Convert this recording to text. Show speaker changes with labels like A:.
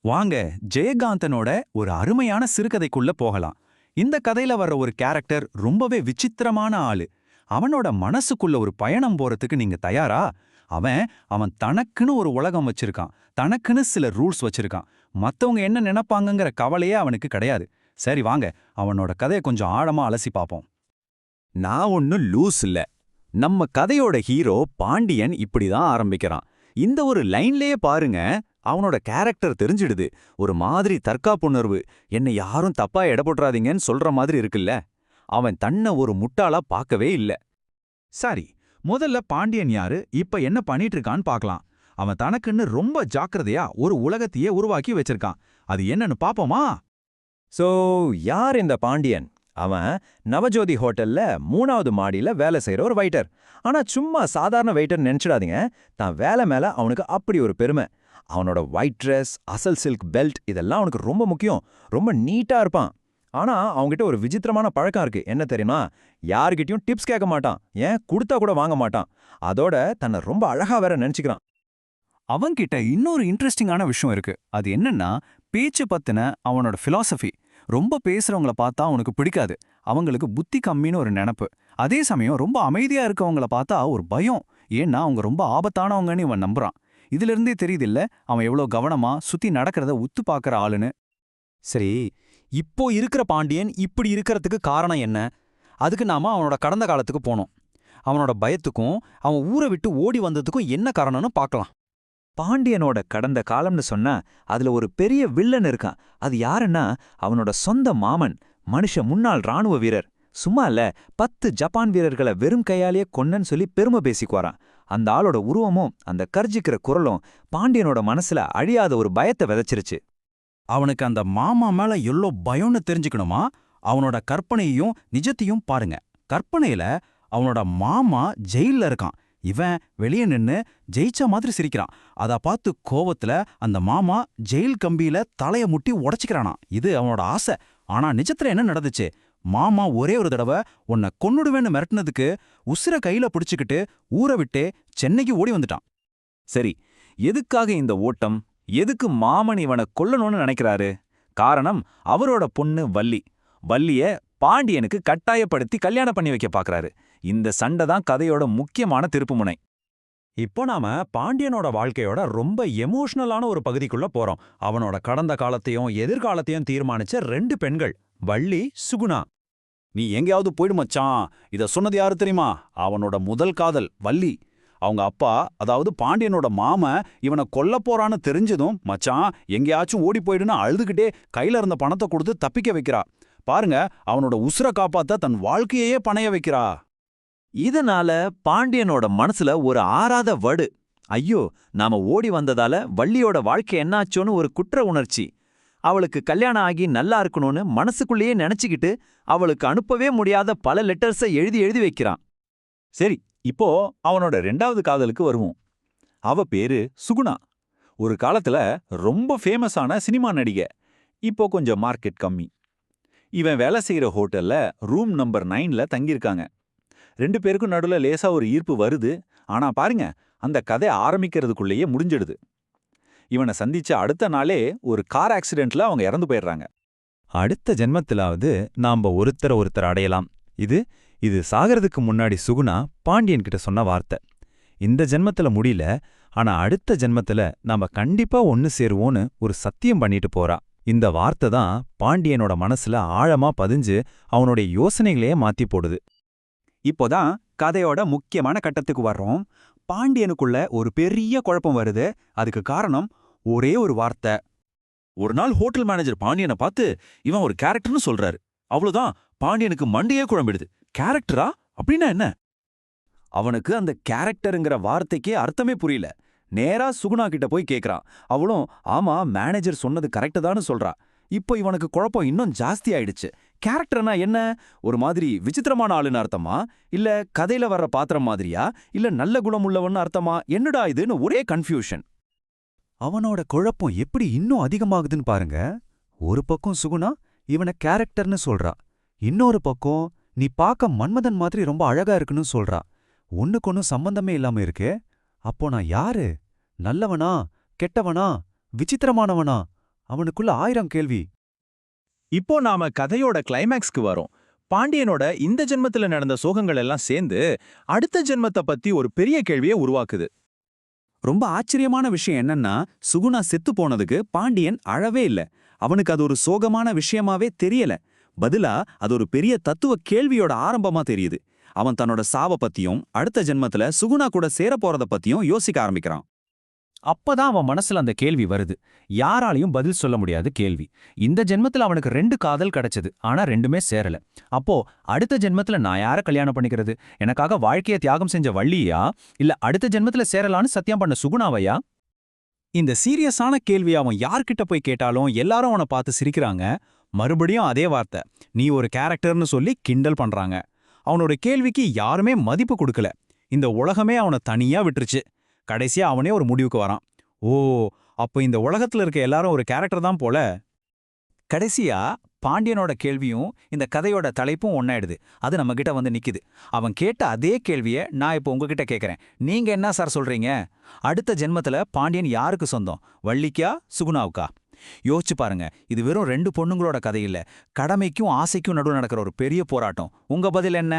A: வாங்க, ஜெயகாந்தனோட ஒரு அருமையான சிறுகதைக்குள்ள போகலாம். இந்த கதையில வர்ற ஒரு கேரக்டர் ரொம்பவே விசித்திரமான ஆளு. அவனோட மனசுக்குள்ள ஒரு பயணம் போறதுக்கு நீங்க தயாரா? அவன் அவன் தனக்குன்னு ஒரு உலகம் வச்சிருக்கான். தனக்குன்னு சில ரூல்ஸ் வச்சிருக்கான். மத்தவங்க என்ன நினைப்பாங்கங்கிற கவலையே அவனுக்கு கிடையாது. சரி வாங்க, அவனோட கதையை கொஞ்சம் ஆழமா அலசி பார்ப்போம்.
B: நான் ஒன்னும் லூஸ் இல்ல. நம்ம கதையோட ஹீரோ பாண்டியன் இப்படிதான் ஆரம்பிக்கிறான். இந்த ஒரு லைன்லயே பாருங்க, அவனோட கேரக்டர் தெரிஞ்சிடுது. ஒரு மாதிரி தற்காப்புணர்வு, என்னை யாரும் தப்பா எடை போட்றாதீங்கன்னு சொல்ற மாதிரி இருக்குல்ல. அவன் தன்னை ஒரு முட்டாளா பார்க்கவே இல்ல.
A: சரி, முதல்ல பாண்டியன் யாரு, இப்ப என்ன பண்ணிட்டு இருக்கான்னு பார்க்கலாம். அவன் தனக்குன்னு ரொம்ப ஜாக்கிரதையா ஒரு உலகத்தையே உருவாக்கி வச்சிருக்கான். அது என்னன்னு பாப்போமா?
B: சோ, யார் இந்த பாண்டியன்? அவன் நவஜோதி ஹோட்டல்ல 3வது மாடியில வேலை செய்யற ஒரு வெயிட்டர். ஆனா சும்மா சாதாரண வெயிட்டர் நினைச்சிடாதீங்க. தான் வேலை மேல அவனுக்கு அப்படி ஒரு பெருமை. அவனோட ஒயிட் ட்ரெஸ், அசல் சில்க் பெல்ட் இதெல்லாம் அவனுக்கு ரொம்ப முக்கியம். ரொம்ப நீட்டா இருப்பான். ஆனா அவன்கிட்ட ஒரு விசித்திரமான பழக்கம் இருக்கு. என்ன தெரியுமா? யார்கிட்டயும் டிப்ஸ் கேட்க மாட்டான். ஏன் கொடுத்தா கூட வாங்க மாட்டான். அதோட தன்னை ரொம்ப அழகா வேற நினைச்சுக்கிறான்.
A: அவன்கிட்ட இன்னொரு இன்ட்ரெஸ்டிங்கான விஷயம் இருக்கு. அது என்னன்னா, பேச்சு பத்தின அவனோட பிலாசபி. ரொம்ப பேசுறவங்கள பார்த்தா அவனுக்கு பிடிக்காது. அவங்களுக்கு புத்தி கம்மின்னு ஒரு நினைப்பு. அதே சமயம் ரொம்ப அமைதியா இருக்கவங்கள பார்த்தா ஒரு பயம். ஏன்னா அவங்க ரொம்ப ஆபத்தானவங்கன்னு இவன் நம்புறான். இதுல இருந்தே தெரியுதில்ல, அவன் எவ்வளவு கவனமா சுத்தி நடக்கிறத உத்து பார்க்கற ஆளுன்னு.
B: சரி, இப்போ இருக்கிற பாண்டியன் இப்படி இருக்கிறதுக்கு காரணம் என்ன? அதுக்கு நாம அவனோட கடந்த காலத்துக்கு போனோம். அவனோட பயத்துக்கும் அவன் ஊரை விட்டு ஓடி வந்ததுக்கும் என்ன காரணம்னு பார்க்கலாம். பாண்டியனோட கடந்த காலம்னு சொன்னா அதுல ஒரு பெரிய வில்லன் இருக்கான். அது யாருன்னா அவனோட சொந்த மாமன், முன்னாள் ராணுவ வீரர். சும்மா இல்ல, 10 ஜப்பான் வீரர்களை வெறும் கையாலேயே கொன்னன்னு சொல்லி பெருமை பேசிக்குவாரான். அந்த ஆளோட உருவமும் அந்த கர்ஜிக்கிற குரலும் பாண்டியனோட மனசுல அழியாத ஒரு பயத்தை விதைச்சிருச்சு.
A: அவனுக்கு அந்த மாமா மேல எவ்வளோ பயம்னு தெரிஞ்சுக்கணுமா? அவனோட கற்பனையையும் நிஜத்தையும் பாருங்க. கற்பனையில அவனோட மாமா ஜெயில்ல இருக்கான். இவன் வெளியே நின்னு ஜெயிச்ச மாதிரி சிரிக்கிறான். அத பார்த்து கோவத்துல அந்த மாமா ஜெயில் கம்பியில தலைய முட்டி உடைச்சிக்கிறானா. இது அவனோட ஆசை. ஆனா நிஜத்துல என்ன நடந்துச்சு? மாமா ஒரே ஒரு தடவை உன்னை கொன்னுடுவேன்னு மிரட்டினதுக்கு உசிர கையில பிடிச்சுக்கிட்டு ஊரை விட்டே சென்னைக்கு ஓடி வந்துட்டான்.
B: சரி, எதுக்காக இந்த ஓட்டம்? எதுக்கு மாமன் இவனை கொல்லணும்னு நினைக்கிறாரு? காரணம், அவரோட பொண்ணு வள்ளி. வள்ளிய பாண்டியனுக்கு கட்டாயப்படுத்தி கல்யாணம் பண்ணி வைக்க பார்க்கறாரு. இந்த சண்டை தான் கதையோட முக்கியமான திருப்புமுனை.
A: இப்போ நாம பாண்டியனோட வாழ்க்கையோட ரொம்ப எமோஷனலான ஒரு பகுதிக்குள்ள போறோம். அவனோட கடந்த காலத்தையும் எதிர்காலத்தையும் தீர்மானிச்ச 2 பெண்கள், வள்ளி, சுகுணா.
C: நீ எங்கேயாவது போயிடு மச்சான். இத சொன்னது யாரு தெரியுமா? அவனோட முதல் காதல் வள்ளி. அவங்க அப்பா, அதாவது பாண்டியனோட மாமன் இவனை கொல்ல போறான்னு தெரிஞ்சதும், மச்சான் எங்கேயாச்சும் ஓடி போயிடுன்னு அழுதுகிட்டே கையில இருந்த பணத்தை கொடுத்து தப்பிக்க வைக்கிறா. பாருங்க, அவனோட உசுரை காப்பாத்த தன் வாழ்க்கையே பணைய வைக்கிறா.
B: இதனால பாண்டியனோட மனசுல ஒரு ஆறாத வடு. ஐயோ, நாம ஓடி வந்ததால வள்ளியோட வாழ்க்கை என்னாச்சோன்னு ஒரு குற்ற உணர்ச்சி. அவளுக்கு கல்யாணம் ஆகி நல்லா இருக்கணும்னு மனசுக்குள்ளேயே நினைச்சுக்கிட்டு அவளுக்கு அனுப்பவே முடியாத பல லெட்டர்ஸை எழுதி எழுதி வைக்கிறான்.
C: சரி, இப்போ அவனோட 2வது காதலுக்கு வருவோம். அவ பேரு சுகுணா. ஒரு காலத்துல ரொம்ப ஃபேமஸான சினிமா நடிகை. இப்போ கொஞ்சம் மார்க்கெட் கம்மி. இவன் வேலை செய்யற ஹோட்டல்ல ரூம் நம்பர் 9ல தங்கியிருக்காங்க. 2 பேருக்கும் நடுவுல லேசா ஒரு ஈர்ப்பு வருது. ஆனா பாருங்க, அந்த கதை ஆரம்பிக்கிறதுக்குள்ளேயே முடிஞ்சிடுது. இவனை சந்திச்ச அடுத்த நாளே ஒரு கார் ஆக்சிடென்ட்ல அவங்க இறந்து போயிடுறாங்க.
B: அடுத்த ஜென்மத்திலாவது நாம ஒருத்தர் அடையலாம். இது சாகிறதுக்கு முன்னாடி சுகுணா பாண்டியன் கிட்ட சொன்ன வார்த்தை. இந்த ஜென்மத்துல முடியல, ஆனா அடுத்த ஜென்மத்துல நாம கண்டிப்பா ஒன்னு சேருவோன்னு ஒரு சத்தியம் பண்ணிட்டு போறா. இந்த வார்த்தை தான் பாண்டியனோட மனசுல ஆழமா பதிஞ்சு அவனுடைய யோசனைகளையே மாத்தி போடுது.
A: இப்போதான் கதையோட முக்கியமான கட்டத்துக்கு வர்றோம். பாண்டியனுக்குள்ள ஒரு பெரிய குழப்பம் வருது. அதுக்கு காரணம் ஒரே ஒரு வார்த்தை.
C: ஒரு நாள் ஹோட்டல் மேனேஜர் பாண்டியனை பார்த்து இவன் ஒரு கேரக்டர்னு சொல்றாரு. அவ்வளவுதான், பாண்டியனுக்கு மண்டையே குழம்பிடுது. கேரக்டரா அப்படின்னா என்ன? அவனுக்கு அந்த கேரக்டருங்கிற வார்த்தைக்கே அர்த்தமே புரியல. நேரா சுகுணா கிட்ட போய் கேக்குறான். அவளும் ஆமா, மேனேஜர் சொன்னது கரெக்ட் தான்னு சொல்றா. இப்போ இவனுக்கு குழப்பம் இன்னும் ஜாஸ்தி ஆயிடுச்சு. கேரக்டர்னா என்ன? ஒரு மாதிரி விசித்திரமான ஆளுன்னு அர்த்தமா? இல்ல கதையில வர்ற பாத்திரம் மாதிரியா? இல்ல நல்ல குணமுள்ளவன்னு அர்த்தமா? என்னடா இதுன்னு ஒரே கன்ஃபியூஷன்.
B: அவனோட குழப்பம் எப்படி இன்னும் அதிகமாகுதுன்னு பாருங்க. ஒரு பக்கம் சுகுணா இவனை கேரக்டர்னு சொல்றா. இன்னொரு பக்கம் நீ பார்க்க மன்மதன் மாதிரி ரொம்ப அழகா இருக்குன்னு சொல்றா. ஒண்ணுக்கொன்னும் சம்பந்தமே இல்லாம இருக்கே. அப்போ நான் யாரு? நல்லவனா? கெட்டவனா? விசித்திரமானவனா? அவனுக்குள்ள 1000 கேள்வி.
D: இப்போ நாம கதையோட கிளைமேக்ஸ்க்கு வரோம். பாண்டியனோட இந்த ஜென்மத்துல நடந்த சோகங்கள் எல்லாம் சேர்ந்து அடுத்த ஜென்மத்தை பத்தி ஒரு பெரிய கேள்வியை உருவாக்குது.
C: ரொம்ப ஆச்சரியமான விஷயம் என்னன்னா, சுகுணா செத்து போனதுக்கு பாண்டியன் அழவே இல்ல. அவனுக்கு அது ஒரு சோகமான விஷயமாவே தெரியல. பதிலா அது ஒரு பெரிய தத்துவ கேள்வியோட ஆரம்பமா தெரியுது. அவன் தன்னோட சாவ பத்தியும் அடுத்த ஜென்மத்துல சுகுணா கூட சேர போறத பத்தியும் யோசிக்க ஆரம்பிக்கிறான்.
B: அப்பதான் அவன் மனசுல அந்த கேள்வி வருது. யாராலையும் பதில் சொல்ல முடியாத கேள்வி. இந்த ஜென்மத்துல அவனுக்கு 2 காதல் கிடைச்சது. ஆனா 2மே சேரல. அப்போ அடுத்த ஜென்மத்துல நான் யார கல்யாணம் பண்ணிக்கிறது? எனக்காக வாழ்க்கையை தியாகம் செஞ்ச வள்ளியா, இல்ல அடுத்த ஜென்மத்துல சேரலான்னு சத்தியம் பண்ண சுகுணாவையா? இந்த சீரியஸான கேள்வி அவன் யார்கிட்ட போய் கேட்டாலும் எல்லாரும் அவனை பார்த்து சிரிக்கிறாங்க. மறுபடியும் அதே வார்த்தை, நீ ஒரு கேரக்டர்னு சொல்லி கிண்டல் பண்றாங்க. அவனோட கேள்விக்கு யாருமே மதிப்பு கொடுக்கல. இந்த உலகமே அவனை தனியா விட்டுருச்சு. கடைசியா அவனே ஒரு முடிவுக்கு வரான். ஓ, அப்ப இந்த உலகத்துல இருக்க எல்லாரும் ஒரு கேரக்டர் தான் போல. கடைசியா பாண்டியனோட கேள்வியும் இந்த கதையோட தலைப்பும் ஒன்னாயிடுது. அது நம்ம கிட்ட வந்து நிக்குது. அவன் கேட்ட அதே கேள்வியை நான் இப்போ உங்ககிட்ட கேட்கறேன். நீங்க என்ன சார் சொல்றீங்க? அடுத்த ஜென்மத்துல பாண்டியன் யாருக்கு சொந்தம்? வள்ளிக்கா, சுகுணாவுக்கா? யோசிச்சு பாருங்க. இது வெறும் 2 பொண்ணுங்களோட கதை இல்ல. கடமைக்கும் ஆசைக்கும் நடுவு நடக்கிற ஒரு பெரிய போராட்டம். உங்க பதில் என்ன?